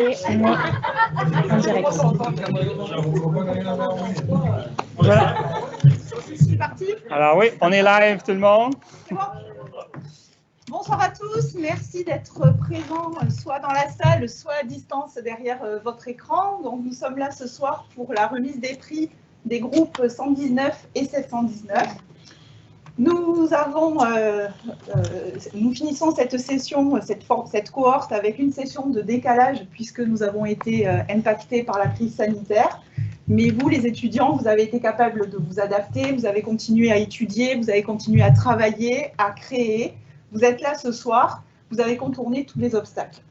Et on est en direct. Voilà. C'est parti. Alors oui, on est live tout le monde. C'est bon. Bonsoir à tous, merci d'être présents soit dans la salle, soit à distance derrière votre écran. Donc nous sommes là ce soir pour la remise des prix des groupes 119 et 719. Nous finissons cette session, cette cohorte avec une session de décalage puisque nous avons été impactés par la crise sanitaire. Mais vous, les étudiants, vous avez été capables de vous adapter, vous avez continué à étudier, vous avez continué à travailler, à créer. Vous êtes là ce soir, vous avez contourné tous les obstacles.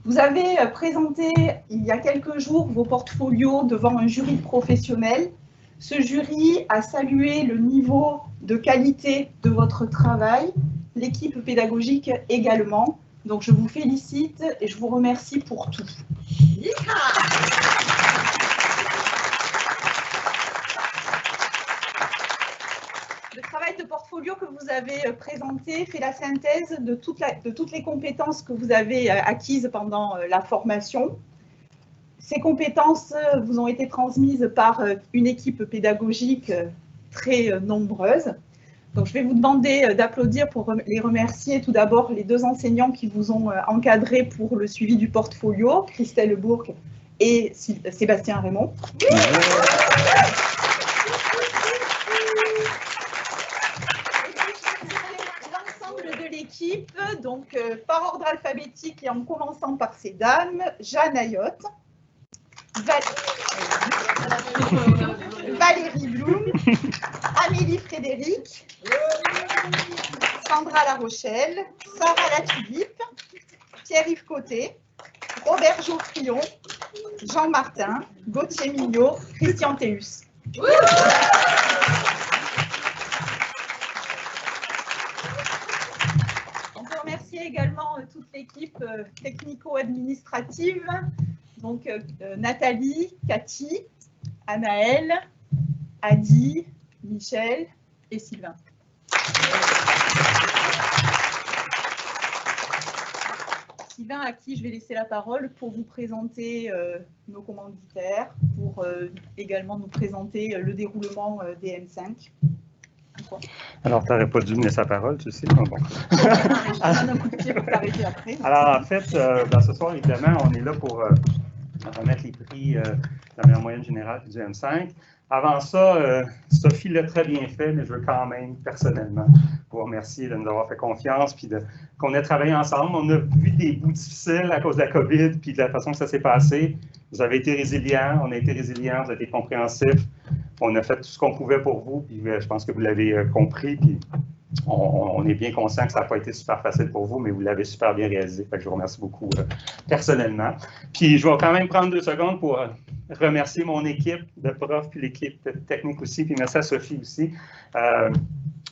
Vous avez présenté il y a quelques jours vos portfolios devant un jury professionnel. Ce jury a salué le niveau de qualité de votre travail, l'équipe pédagogique également. Donc je vous félicite et je vous remercie pour tout. Le travail de portfolio que vous avez présenté fait la synthèse de toutes les compétences que vous avez acquises pendant la formation. Ces compétences vous ont été transmises par une équipe pédagogique très nombreuse. Donc, je vais vous demander d'applaudir pour les remercier tout d'abord les deux enseignants qui vous ont encadré pour le suivi du portfolio, Christelle Bourque et Sébastien Raymond. L'ensemble de l'équipe, donc par ordre alphabétique et en commençant par ces dames, Jeanne Ayotte, Valérie Blum, Amélie Frédéric, Sandra La Rochelle, Sarah Latulippe, Pierre-Yves Côté, Robert Geoffrion, Jean Martin, Gauthier Mignot, Christian Théus. On peut remercier également toute l'équipe technico-administrative. Donc, Nathalie, Cathy, Anaëlle, Adi, Michel et Sylvain. Sylvain, à qui je vais laisser la parole pour vous présenter nos commanditaires, pour également nous présenter le déroulement des M5. Alors, tu n'aurais pas dû me laisser la parole, tu sais. Bon. Je te donne un coup de pied pour t'arrêter après. Alors, en fait, ce soir, évidemment, on est là pour remettre les prix de la meilleure moyenne générale du M5. Avant ça, Sophie l'a très bien fait, mais je veux quand même personnellement vous remercier de nous avoir fait confiance puis qu'on ait travaillé ensemble. On a vu des bouts difficiles à cause de la COVID puis de la façon que ça s'est passé. Vous avez été résilients, on a été résilients, vous avez été compréhensifs. On a fait tout ce qu'on pouvait pour vous, puis je pense que vous l'avez compris. Puis on est bien conscient que ça n'a pas été super facile pour vous, mais vous l'avez super bien réalisé. Fait que je vous remercie beaucoup personnellement. Puis je vais quand même prendre 2 secondes pour remercier mon équipe de profs, puis l'équipe technique aussi, puis merci à Sophie aussi.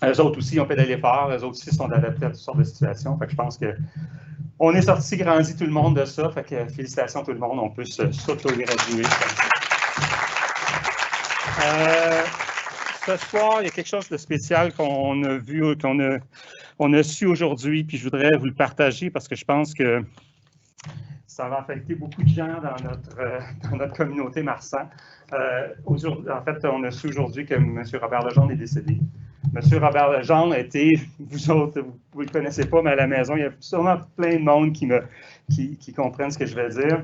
Eux autres aussi ont pédalé fort, eux autres aussi sont adaptés à toutes sortes de situations. Fait que je pense qu'on est sorti grandi tout le monde de ça. Fait que félicitations à tout le monde, on peut s'auto-graduer. Ce soir, il y a quelque chose de spécial qu'on a vu, qu'on a su aujourd'hui, puis je voudrais vous le partager parce que je pense que ça va affecter beaucoup de gens dans notre communauté Marsan. En fait, on a su aujourd'hui que M. Robert Legendre est décédé. M. Robert Legendre était, vous autres, vous ne le connaissez pas, mais à la maison, il y a sûrement plein de monde qui comprennent ce que je vais dire.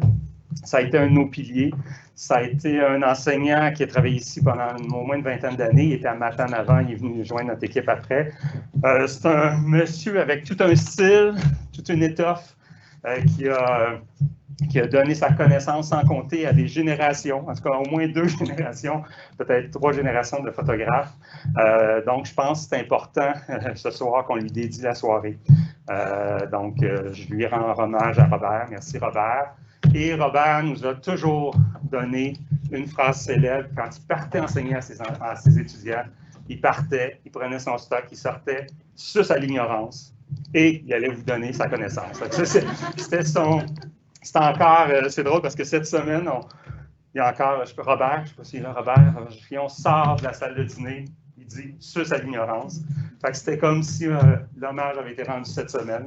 Ça a été un de nos piliers. Ça a été un enseignant qui a travaillé ici pendant au moins une vingtaine d'années. Il était à Matane avant, il est venu joindre notre équipe après. C'est un monsieur avec tout un style, toute une étoffe qui a donné sa connaissance sans compter à des générations, en tout cas au moins 2 générations, peut-être 3 générations de photographes. Donc, je pense que c'est important ce soir qu'on lui dédie la soirée. Donc, je lui rends hommage à Robert. Merci Robert. Et Robert nous a toujours donné une phrase célèbre quand il partait enseigner à ses étudiants. Il partait, il prenait son stock, il sortait sur sa l'ignorance et il allait vous donner sa connaissance. C'était encore, c'est drôle parce que cette semaine, il y a encore, Robert, je ne sais pas s'il est là, Robert, on sort de la salle de dîner, il dit « suce à l'ignorance ». Fait que c'était comme si l'hommage avait été rendu cette semaine.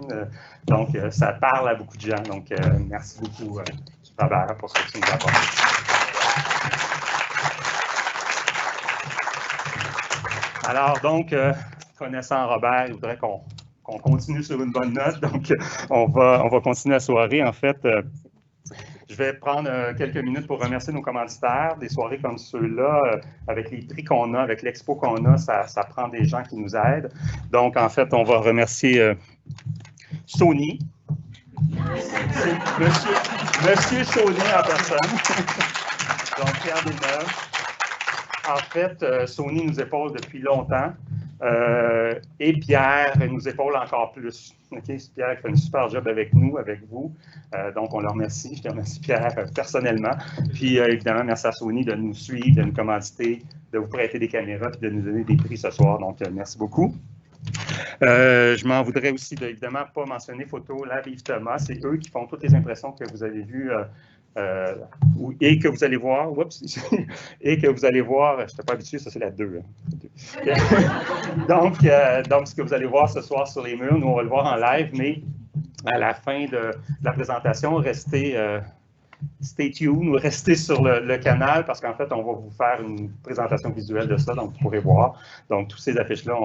Donc, ça parle à beaucoup de gens. Donc, merci beaucoup, Robert, pour ce que tu nous as apporté. Alors, donc, connaissant Robert, il voudrait qu'on continue sur une bonne note. Donc, on va continuer la soirée. En fait, je vais prendre quelques minutes pour remercier nos commanditaires. Des soirées comme ceux-là, avec les prix qu'on a, avec l'expo qu'on a, ça prend des gens qui nous aident. Donc, en fait, on va remercier Sony. C'est Monsieur Sony en personne. Donc, Pierre Villeneuve. En fait, Sony nous épaule depuis longtemps. Et Pierre nous épaule encore plus. Okay? C'est Pierre qui fait un super job avec nous, avec vous. Donc, on le remercie. Je te remercie, Pierre, personnellement. Puis, évidemment, merci à Sony de nous suivre, de nous commanditer, de vous prêter des caméras et de nous donner des prix ce soir. Donc, merci beaucoup. Je m'en voudrais aussi, évidemment, pas mentionner Photo Lab Yves Thomas. C'est eux qui font toutes les impressions que vous avez vues et que vous allez voir. Et que vous allez voir. Je n'étais pas habitué, ça c'est la 2. Hein. donc, ce que vous allez voir ce soir sur les murs, nous on va le voir en live, mais à la fin de la présentation, restez. Stay tuned, restez sur le canal parce qu'en fait, on va vous faire une présentation visuelle de ça, donc vous pourrez voir. Donc, toutes ces affiches-là,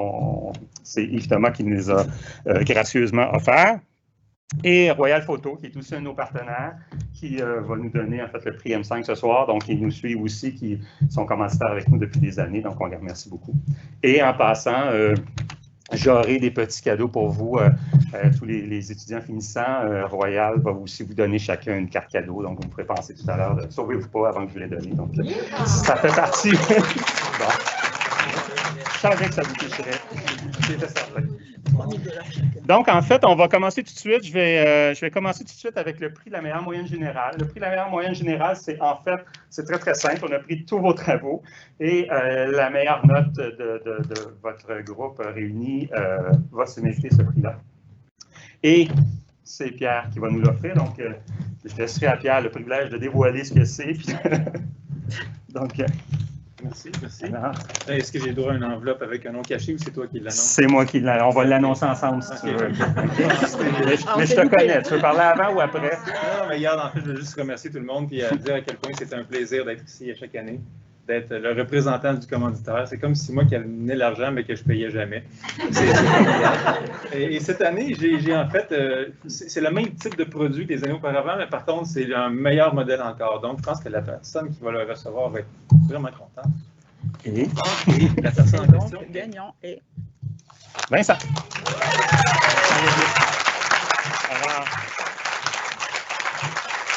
c'est Yves Thomas qui nous les a gracieusement offertes. Et Royal Photo, qui est aussi un de nos partenaires, qui va nous donner en fait le prix M5 ce soir. Donc, ils nous suivent aussi, qui sont commanditaires avec nous depuis des années. Donc, on les remercie beaucoup. Et en passant, j'aurai des petits cadeaux pour vous, tous les étudiants finissants. Royal va aussi vous donner chacun une carte cadeau. Donc, vous pourrez penser tout à l'heure de sauvez-vous pas avant que je vous les donne. Donc, ça fait partie. Bon. Je savais que ça vous toucherait. J'étais certain. Donc, en fait, on va commencer tout de suite. Je vais commencer tout de suite avec le prix de la meilleure moyenne générale. Le prix de la meilleure moyenne générale, c'est en fait, c'est très, très simple. On a pris tous vos travaux et la meilleure note de votre groupe réuni va se mériter ce prix-là. Et c'est Pierre qui va nous l'offrir. Donc, je laisserai à Pierre le privilège de dévoiler ce que c'est. Donc, merci. Est-ce que j'ai droit à une enveloppe avec un nom caché ou c'est toi qui l'annonce? C'est moi qui l'annonce. On va l'annoncer ensemble si tu veux. Mais je te connais. Tu veux parler avant ou après? Non, mais regarde, en fait, je veux juste remercier tout le monde et dire à quel point c'était un plaisir d'être ici à chaque année, d'être le représentant du commanditaire. C'est comme si moi qui amenais l'argent mais que je ne payais jamais. Et cette année, j'ai en fait, c'est le même type de produit que les années auparavant, mais par contre, c'est un meilleur modèle encore. Donc, je pense que la personne qui va le recevoir va être vraiment contente. Et la personne en question. Le gagnant est Vincent. Alors,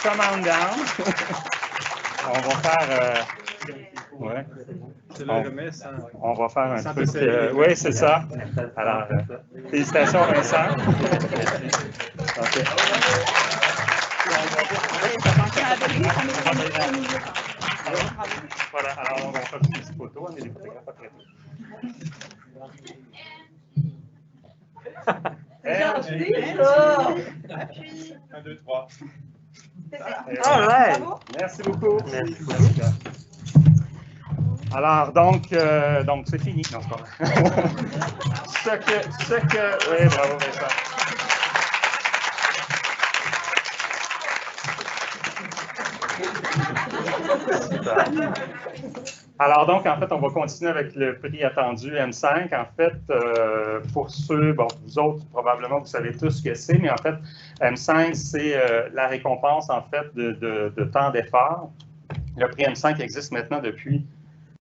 command down. On va faire. Ouais. On va faire un truc. Oui, c'est ça. Alors, félicitations, Vincent. Okay. Voilà, alors on va faire une petite photo. On est des photographes après tout. Un, deux, trois. Merci beaucoup. Merci. Alors, donc c'est fini. Non, c'est pas vrai. Oui, bravo, Vincent. Alors, donc, en fait, on va continuer avec le prix attendu M5. En fait, pour ceux, bon, vous autres, probablement, vous savez tous ce que c'est, mais en fait, M5, c'est la récompense, en fait, de temps d'effort. Le prix M5 existe maintenant depuis,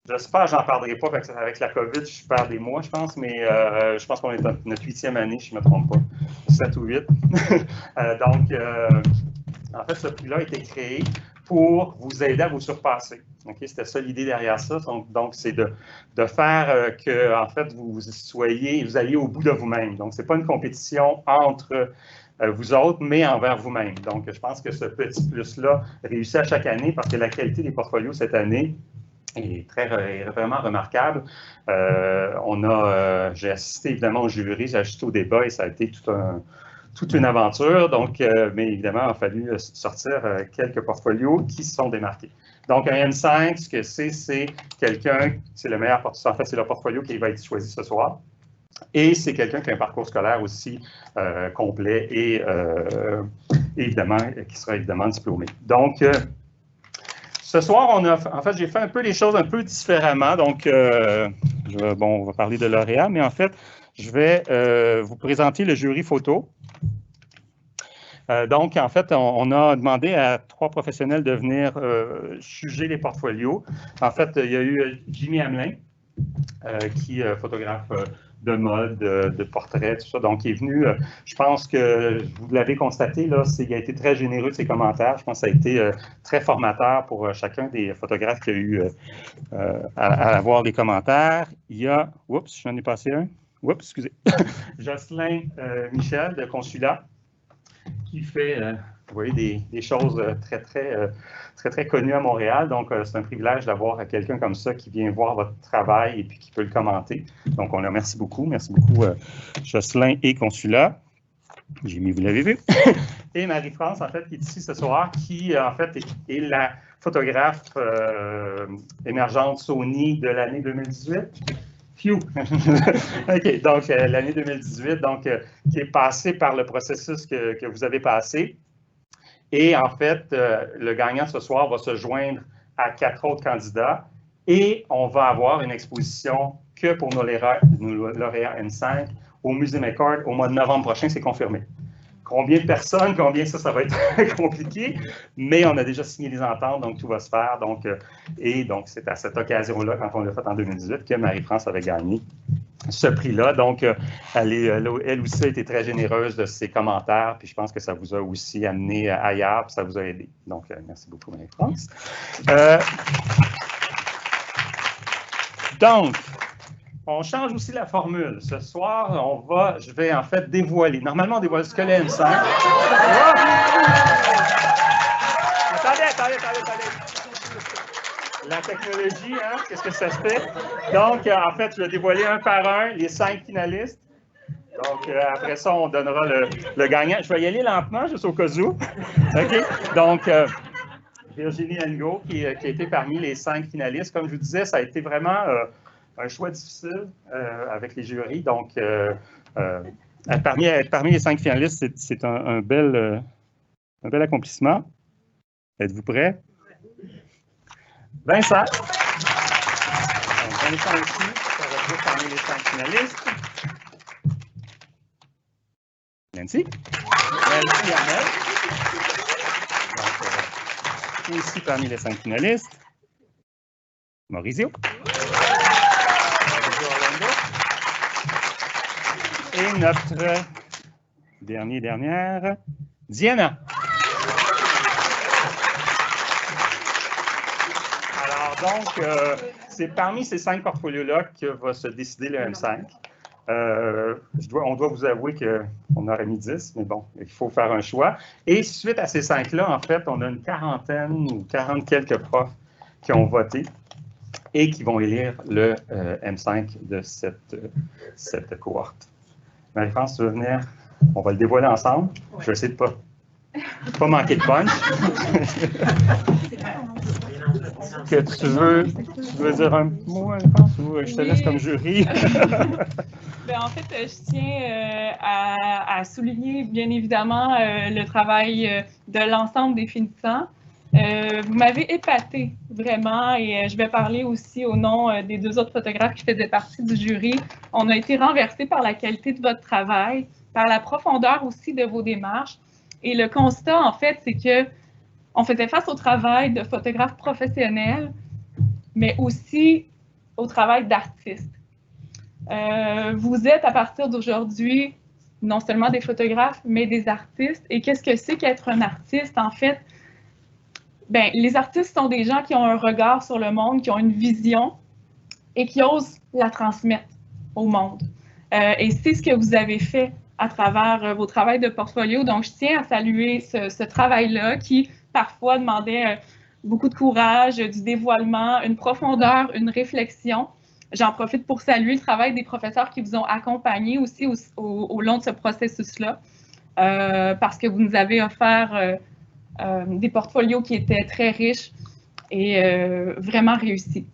j'espère que j'en perdrai pas, avec la COVID, je perds des mois, je pense, mais je pense qu'on est dans notre 8e année, si je ne me trompe pas, 7 ou 8. Donc, en fait, ce prix-là a été créé pour vous aider à vous surpasser. Okay? C'était ça l'idée derrière ça. Donc, c'est de faire que, en fait, vous alliez au bout de vous-même. Donc, ce n'est pas une compétition entre vous autres, mais envers vous-même. Donc, je pense que ce petit plus-là réussit à chaque année parce que la qualité des portfolios cette année est vraiment remarquable. J'ai assisté évidemment au jury, j'ai assisté au débat et ça a été toute une aventure. Donc, mais évidemment, il a fallu sortir quelques portfolios qui se sont démarqués. Donc, un M5, ce que c'est quelqu'un, c'est le meilleur portfolio. En fait, c'est le portfolio qui va être choisi ce soir. Et c'est quelqu'un qui a un parcours scolaire aussi complet et évidemment, qui sera évidemment diplômé. Donc, ce soir, en fait, j'ai fait un peu les choses un peu différemment. Donc, on va parler de lauréat, mais en fait, je vais vous présenter le jury photo. Donc, en fait, on a demandé à 3 professionnels de venir juger les portfolios. En fait, il y a eu Jimmy Hamelin, qui est photographe de mode, de portraits, tout ça. Donc, il est venu, je pense que vous l'avez constaté, là, il a été très généreux de ses commentaires. Je pense que ça a été très formateur pour chacun des photographes qui a eu à avoir des commentaires. Il y a, oups, j'en ai passé un. Oups, excusez. Jocelyn Michel de Consulat, qui fait, vous voyez, des choses très connues à Montréal. Donc, c'est un privilège d'avoir quelqu'un comme ça qui vient voir votre travail et puis qui peut le commenter. Donc, on le remercie beaucoup. Merci beaucoup, Jocelyn et Consulat. Jimmy, vous l'avez vu. Et Marie-France, en fait, qui est ici ce soir, qui, en fait, est la photographe émergente Sony de l'année 2018. Phew! OK, donc l'année 2018, donc, qui est passée par le processus que vous avez passé. Et en fait, le gagnant ce soir va se joindre à 4 autres candidats et on va avoir une exposition que pour nos lauréats M5 au Musée McCord au mois de novembre prochain, c'est confirmé. Combien de personnes, ça va être compliqué, mais on a déjà signé les ententes, donc tout va se faire. Donc, et donc, c'est à cette occasion-là, quand on l'a fait en 2018, que Marie-France avait gagné ce prix-là. Donc, elle aussi a été très généreuse de ses commentaires, puis je pense que ça vous a aussi amené ailleurs, puis ça vous a aidé. Donc, merci beaucoup, Marie-France. Donc, on change aussi la formule. Ce soir, je vais en fait dévoiler. Normalement, on dévoile ce que les M5. Attendez. La technologie, hein, qu'est-ce que ça se fait? Donc, en fait, je vais dévoiler un par un les 5 finalistes. Donc, après ça, on donnera le gagnant. Je vais y aller lentement, juste au cas où. OK? Donc, Virginie Angot, qui a été parmi les 5 finalistes. Comme je vous disais, ça a été vraiment un choix difficile avec les jurys. Donc, être parmi les 5 finalistes, c'est un bel accomplissement. Êtes-vous prêts? Vincent. Donc, Vincent aussi, ça va être parmi les 5 finalistes. Nancy. Nancy Hamel. Donc, aussi parmi les 5 finalistes. Maurizio. Et notre dernière, Diana. Alors donc, c'est parmi ces 5 portfolios-là que va se décider le M5. On doit vous avouer qu'on aurait mis 10, mais bon, il faut faire un choix. Et suite à ces 5-là, en fait, on a une quarantaine ou 40 quelques profs qui ont voté et qui vont élire le M5 de cette cohorte. Marie-France, tu veux venir? On va le dévoiler ensemble. Je vais essayer de pas manquer de punch. Que tu veux dire un mot, Marie-France, ou je te laisse comme jury? En fait, je tiens à souligner, bien évidemment, le travail de l'ensemble des finissants. Vous m'avez épatée, vraiment, et je vais parler aussi au nom des 2 autres photographes qui faisaient partie du jury. On a été renversés par la qualité de votre travail, par la profondeur aussi de vos démarches. Et le constat, en fait, c'est qu'on faisait face au travail de photographes professionnels, mais aussi au travail d'artistes. Vous êtes, à partir d'aujourd'hui, non seulement des photographes, mais des artistes. Et qu'est-ce que c'est qu'être un artiste, en fait? Bien, les artistes sont des gens qui ont un regard sur le monde, qui ont une vision et qui osent la transmettre au monde. Et c'est ce que vous avez fait à travers vos travaux de portfolio. Donc, je tiens à saluer ce travail-là qui, parfois, demandait beaucoup de courage, du dévoilement, une profondeur, une réflexion. J'en profite pour saluer le travail des professeurs qui vous ont accompagné aussi au long de ce processus-là, parce que vous nous avez offert des portfolios qui étaient très riches et vraiment réussis.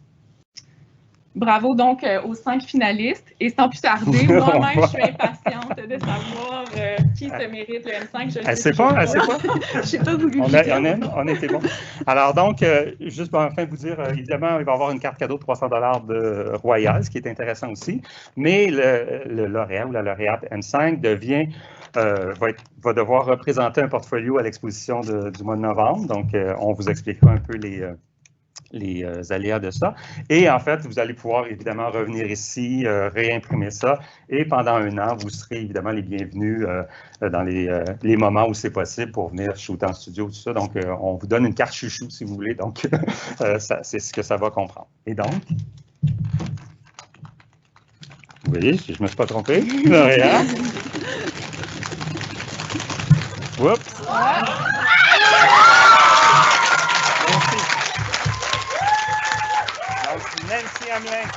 Bravo donc aux 5 finalistes. Et sans plus tarder, moi-même, je suis impatiente de savoir qui se mérite le M5. Elle sait pas, elle sait pas. Je n'ai pas voulu On était bon. Alors donc, juste pour enfin vous dire, évidemment, il va y avoir une carte cadeau de 300 $ de Royal, ce qui est intéressant aussi. Mais le lauréat ou la lauréate M5 va devoir représenter un portfolio à l'exposition du mois de novembre. Donc, on vous expliquera un peu les aléas de ça. Et en fait, vous allez pouvoir évidemment revenir ici, réimprimer ça. Et pendant 1 an, vous serez évidemment les bienvenus dans les moments où c'est possible pour venir shooter en studio, tout ça. Donc, on vous donne une carte chouchou si vous voulez. Donc, c'est ce que ça va comprendre. Et donc, vous voyez, si je ne me suis pas trompé, lauréat. Oups! Nancy Hamelin.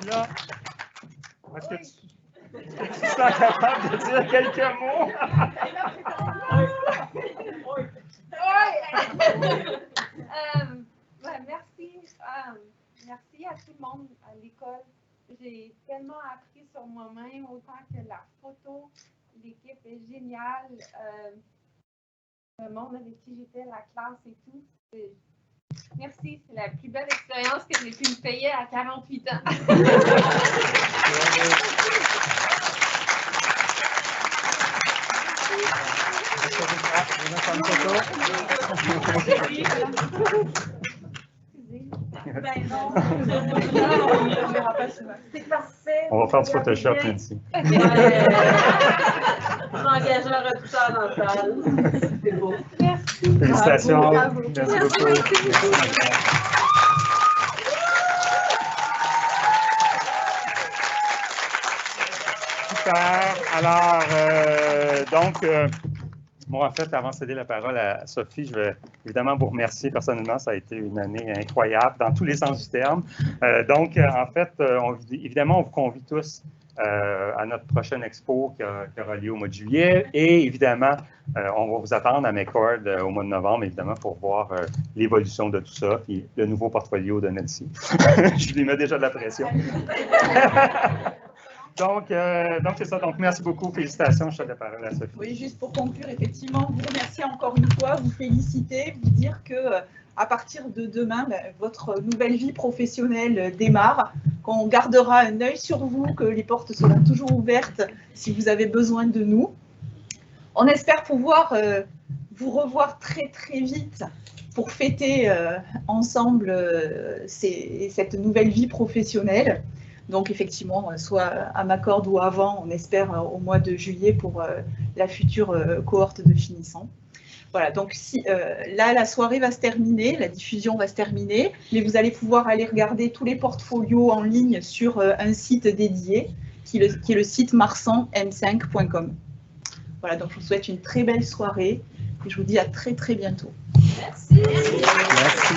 Là, est-ce que tu sens capable de dire quelques mots? Merci à tout le monde à l'école. J'ai tellement appris sur moi-même, autant que la photo. L'équipe est géniale. Le monde avec qui j'étais, la classe et tout. Merci, c'est la plus belle expérience que j'ai pu me payer à 48 ans. C'est parfait. On va faire du Photoshop, Nancy. Engager un recruteur dans la salle. C'est beau. Merci. Félicitations. Bravo. Merci beaucoup. Super. Alors, moi, en fait, avant de céder la parole à Sophie, je vais évidemment vous remercier personnellement. Ça a été une année incroyable dans tous les sens du terme. En fait, évidemment, on vous convie tous à notre prochaine expo qui aura lieu au mois de juillet. Et évidemment, on va vous attendre à McCord au mois de novembre, évidemment, pour voir l'évolution de tout ça et le nouveau portfolio de Nancy. Je lui mets déjà de la pression. Donc, c'est ça. Donc, merci beaucoup. Félicitations. Je te la parole à Sophie. Oui, juste pour conclure, effectivement, vous remercier encore une fois, vous féliciter, vous dire que à partir de demain, votre nouvelle vie professionnelle démarre, qu'on gardera un œil sur vous, que les portes seront toujours ouvertes si vous avez besoin de nous. On espère pouvoir vous revoir très très vite pour fêter ensemble cette nouvelle vie professionnelle. Donc effectivement, soit à McCord ou avant, on espère au mois de juillet pour la future cohorte de finissants. Voilà, donc là, la soirée va se terminer, la diffusion va se terminer, mais vous allez pouvoir aller regarder tous les portfolios en ligne sur un site dédié, qui est le site marsan-m5.com. Voilà, donc je vous souhaite une très belle soirée et je vous dis à très très bientôt. Merci. Merci.